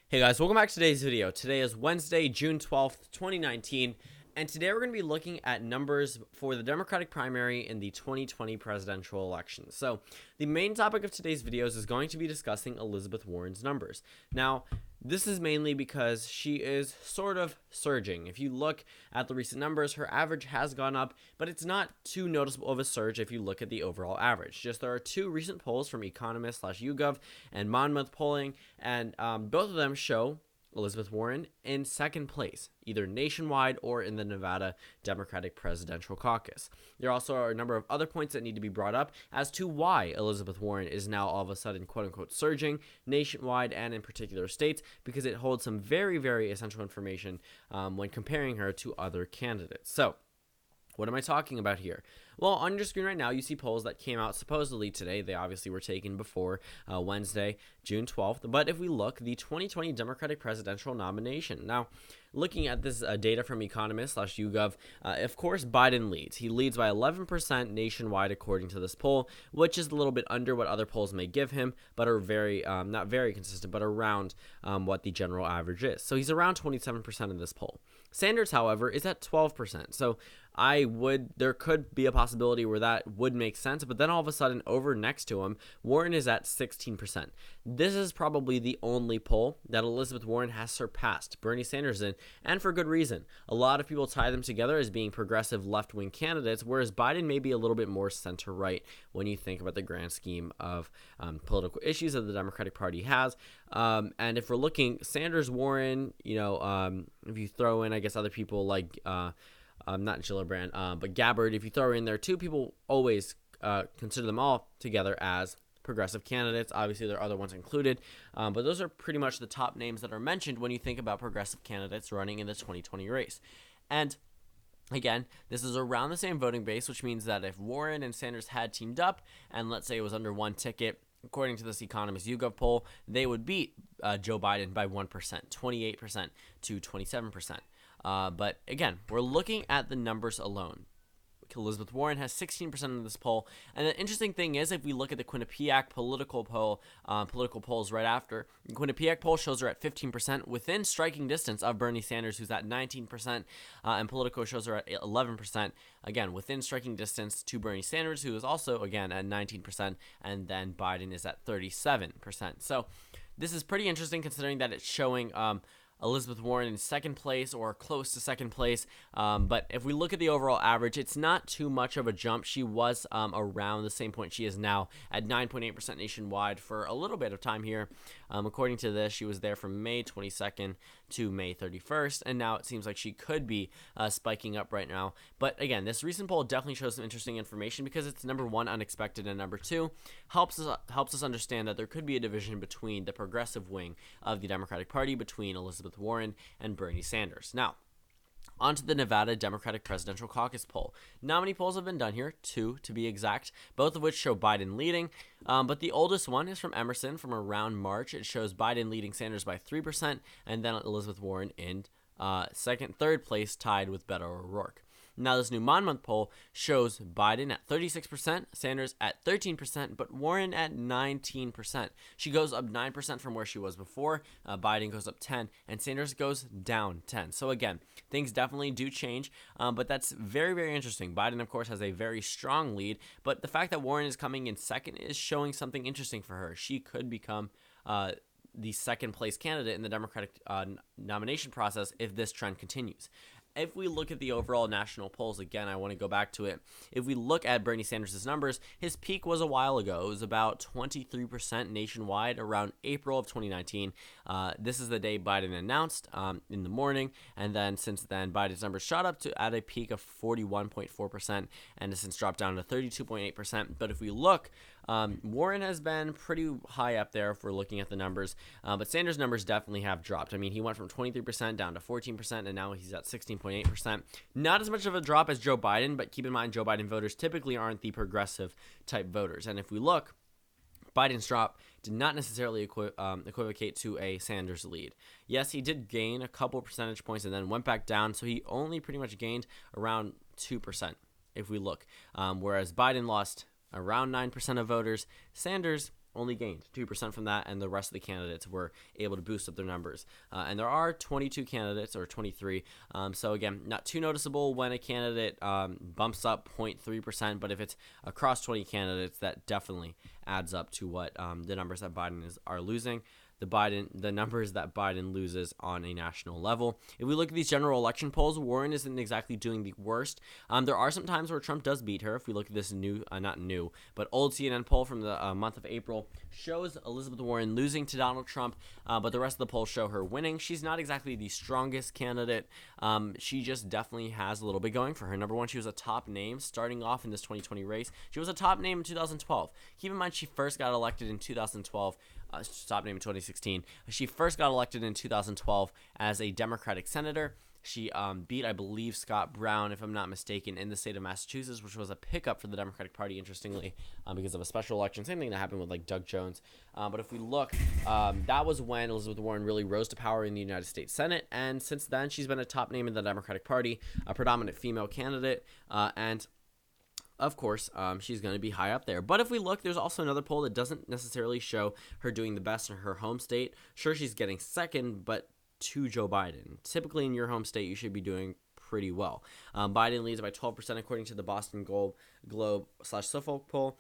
Hey guys, welcome back to today's video. Today is Wednesday, June 12th, 2019, and today we're going to be looking at numbers for the Democratic primary in the 2020 presidential election. So, the main topic of today's videos is going to be discussing Elizabeth Warren's numbers. Now, this is mainly because she is sort of surging. If you look at the recent numbers, her average has gone up, but it's not too noticeable of a surge if you look at the overall average. Just there are two recent polls from Economist/YouGov and Monmouth Polling, and both of them show Elizabeth Warren in second place, either nationwide or in the Nevada Democratic Presidential Caucus. There also are a number of other points that need to be brought up as to why Elizabeth Warren is now all of a sudden quote-unquote surging nationwide and in particular states, because it holds some very, very essential information when comparing her to other candidates. So, what am I talking about here? Well, on your screen right now, you see polls that came out supposedly today. They obviously were taken before Wednesday, June 12th. But if we look, the 2020 Democratic presidential nomination. Now, looking at this data from Economist/YouGov, of course, Biden leads. He leads by 11% nationwide, according to this poll, which is a little bit under what other polls may give him, but are very, not very consistent, but around what the general average is. So he's around 27% in this poll. Sanders, however, is at 12%. So there could be a possibility where that would make sense, but then all of a sudden over next to him, Warren is at 16%. This is probably the only poll that Elizabeth Warren has surpassed Bernie Sanders in, and for good reason. A lot of people tie them together as being progressive left-wing candidates, whereas Biden may be a little bit more center-right when you think about the grand scheme of political issues that the Democratic Party has. And if we're looking Sanders, Warren, if you throw in, I guess, other people like not Gillibrand, but Gabbard, if you throw in there too, people always consider them all together as progressive candidates. Obviously, there are other ones included, but those are pretty much the top names that are mentioned when you think about progressive candidates running in the 2020 race. And again, this is around the same voting base, which means that if Warren and Sanders had teamed up, and let's say it was under one ticket, according to this Economist YouGov poll, they would beat Joe Biden by 1%, 28% to 27%. But again, we're looking at the numbers alone. Elizabeth Warren has 16% in this poll, and the interesting thing is, if we look at the Quinnipiac political polls right after, the Quinnipiac poll shows her at 15%, within striking distance of Bernie Sanders, who's at 19%, and Politico shows her at 11%, again, within striking distance to Bernie Sanders, who is also, again, at 19%, and then Biden is at 37%. So this is pretty interesting considering that it's showing Elizabeth Warren in second place or close to second place. But if we look at the overall average, it's not too much of a jump. She was around the same point she is now at 9.8% nationwide for a little bit of time here. According to this, she was there from May 22nd to May 31st, and now it seems like she could be spiking up right now. But again, this recent poll definitely shows some interesting information because it's number one, unexpected, and number two, helps us understand that there could be a division between the progressive wing of the Democratic Party, between Elizabeth Warren and Bernie Sanders. Now, onto the Nevada Democratic Presidential Caucus poll. Not many polls have been done here, 2 to be exact, both of which show Biden leading, but the oldest one is from Emerson from around March. It shows Biden leading Sanders by 3%, and then Elizabeth Warren in third place, tied with Beto O'Rourke. Now, this new Monmouth poll shows Biden at 36%, Sanders at 13%, but Warren at 19%. She goes up 9% from where she was before. Biden goes up 10%, and Sanders goes down 10%. So again, things definitely do change, but that's very, very interesting. Biden, of course, has a very strong lead, but the fact that Warren is coming in second is showing something interesting for her. She could become the second place candidate in the Democratic nomination process if this trend continues. If we look at the overall national polls, again, I want to go back to it. If we look at Bernie Sanders' numbers, his peak was a while ago. It was about 23% nationwide around April of 2019. This is the day Biden announced in the morning, and then since then, Biden's numbers shot up to at a peak of 41.4%, and has since dropped down to 32.8%. But if we look, Warren has been pretty high up there if we're looking at the numbers, but Sanders' numbers definitely have dropped. I mean, he went from 23% down to 14%, and now he's at 16.8%. Not as much of a drop as Joe Biden, but keep in mind, Joe Biden voters typically aren't the progressive type voters. And if we look, Biden's drop did not necessarily equivocate to a Sanders lead. Yes, he did gain a couple percentage points and then went back down, so he only pretty much gained around 2% if we look, whereas Biden lost around 9% of voters. Sanders only gained 2% from that, and the rest of the candidates were able to boost up their numbers. And there are 22 candidates, or 23. So again, not too noticeable when a candidate bumps up 0.3%, but if it's across 20 candidates, that definitely adds up to what the numbers that Biden are losing. The numbers that Biden loses on a national level. If we look at these general election polls, Warren isn't exactly doing the worst. There are some times where Trump does beat her. If we look at this old CNN poll from the month of April, shows Elizabeth Warren losing to Donald Trump, but the rest of the polls show her winning. She's not exactly the strongest candidate. She just definitely has a little bit going for her. Number one, she was a top name starting off in this 2020 race. She was a top name in 2012. Keep in mind, she first got elected in 2012. Top name in 2016. She first got elected in 2012 as a Democratic senator. She beat, I believe, Scott Brown, if I'm not mistaken, in the state of Massachusetts, which was a pickup for the Democratic Party, interestingly, because of a special election. Same thing that happened with, like, Doug Jones. But if we look, that was when Elizabeth Warren really rose to power in the United States Senate. And since then, she's been a top name in the Democratic Party, a predominant female candidate, and of course, she's going to be high up there. But if we look, there's also another poll that doesn't necessarily show her doing the best in her home state. Sure, she's getting second, but to Joe Biden. Typically in your home state, you should be doing pretty well. Biden leads by 12% according to the Boston Globe/Suffolk poll.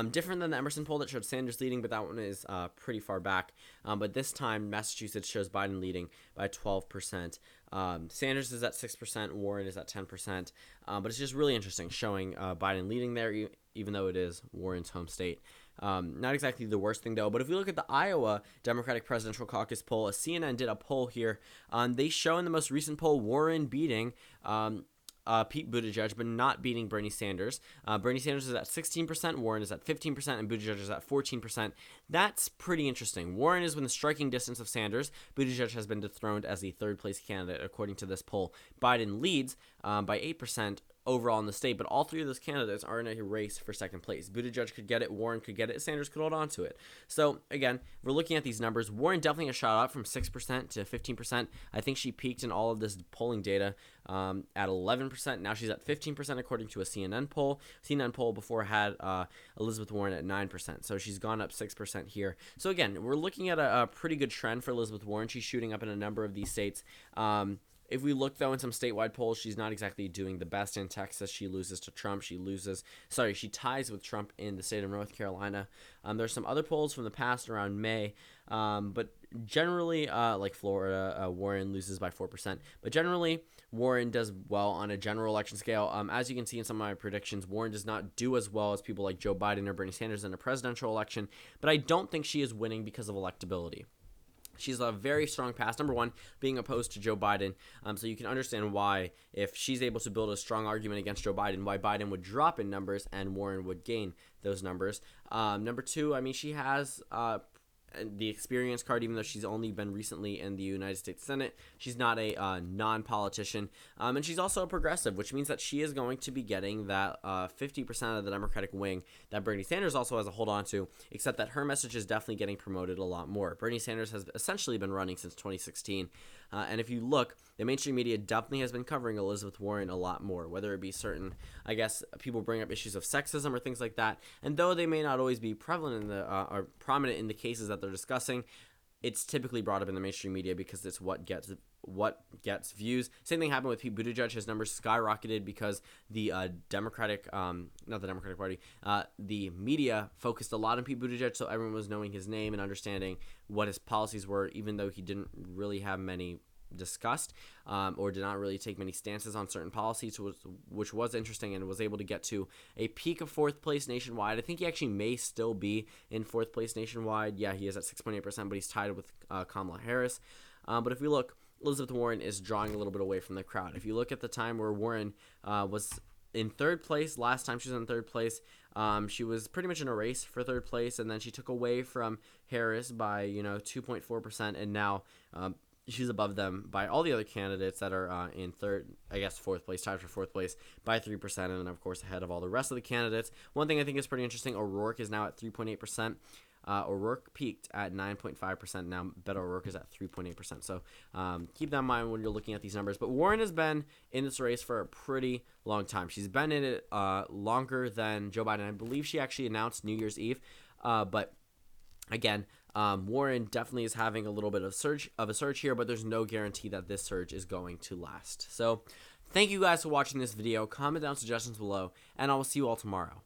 Different than the Emerson poll that showed Sanders leading, but that one is pretty far back. But this time, Massachusetts shows Biden leading by 12%. Sanders is at 6%, Warren is at 10%. But it's just really interesting showing Biden leading there, even though it is Warren's home state. Not exactly the worst thing, though. But if we look at the Iowa Democratic Presidential Caucus poll, CNN did a poll here. They show in the most recent poll Warren beating Pete Buttigieg, but not beating Bernie Sanders. Bernie Sanders is at 16%, Warren is at 15%, and Buttigieg is at 14%. That's pretty interesting. Warren is within striking distance of Sanders. Buttigieg has been dethroned as the third-place candidate, according to this poll. Biden leads by 8% overall in the state, but all three of those candidates are in a race for second place. Buttigieg could get it, Warren could get it, Sanders could hold on to it. So again, we're looking at these numbers. Warren definitely has shot up from 6% to 15%. I think she peaked in all of this polling data at 11%. Now she's at 15% according to a CNN poll. CNN poll before had Elizabeth Warren at 9%. So she's gone up 6% here. So again, we're looking at a pretty good trend for Elizabeth Warren. She's shooting up in a number of these states. If we look, though, in some statewide polls, she's not exactly doing the best. In Texas, she loses to Trump. She ties with Trump in the state of North Carolina. There's some other polls from the past around May, but generally, like Florida, Warren loses by 4%. But generally, Warren does well on a general election scale. As you can see in some of my predictions, Warren does not do as well as people like Joe Biden or Bernie Sanders in a presidential election, but I don't think she is winning because of electability. She's a very strong pass, number one, being opposed to Joe Biden. So you can understand why, if she's able to build a strong argument against Joe Biden, why Biden would drop in numbers and Warren would gain those numbers. Number two, I mean, she has the experience card, even though she's only been recently in the United States Senate. She's not a non-politician. And she's also a progressive, which means that she is going to be getting that 50% of the Democratic wing that Bernie Sanders also has a hold on to, except that her message is definitely getting promoted a lot more. Bernie Sanders has essentially been running since 2016. And if you look, the mainstream media definitely has been covering Elizabeth Warren a lot more, whether it be certain, I guess, people bring up issues of sexism or things like that. And though they may not always be prevalent in or prominent in the cases that they're discussing, it's typically brought up in the mainstream media because it's what gets views. Same thing happened with Pete Buttigieg. His numbers skyrocketed because the the media focused a lot on Pete Buttigieg, so everyone was knowing his name and understanding what his policies were, even though he didn't really have many discussed or did not really take many stances on certain policies, which was interesting, and was able to get to a peak of fourth place nationwide. I think he actually may still be in fourth place nationwide. Yeah, he is at 6.8%, but he's tied with Kamala Harris. But if we look, Elizabeth Warren is drawing a little bit away from the crowd. If you look at the time where Warren was in third place, last time she was in third place, she was pretty much in a race for third place, and then she took away from Harris by 2.4%, and now she's above them by all the other candidates that are in fourth place, tied for fourth place by 3%, and then, of course, ahead of all the rest of the candidates. One thing I think is pretty interesting, O'Rourke is now at 3.8%. O'Rourke peaked at 9.5%. Now Beto O'Rourke is at 3.8%. So keep that in mind when you're looking at these numbers. But Warren has been in this race for a pretty long time. She's been in it longer than Joe Biden. I believe she actually announced New Year's Eve. But Again, Warren definitely is having a little bit of a surge here, but there's no guarantee that this surge is going to last. So thank you guys for watching this video. Comment down suggestions below, and I will see you all tomorrow.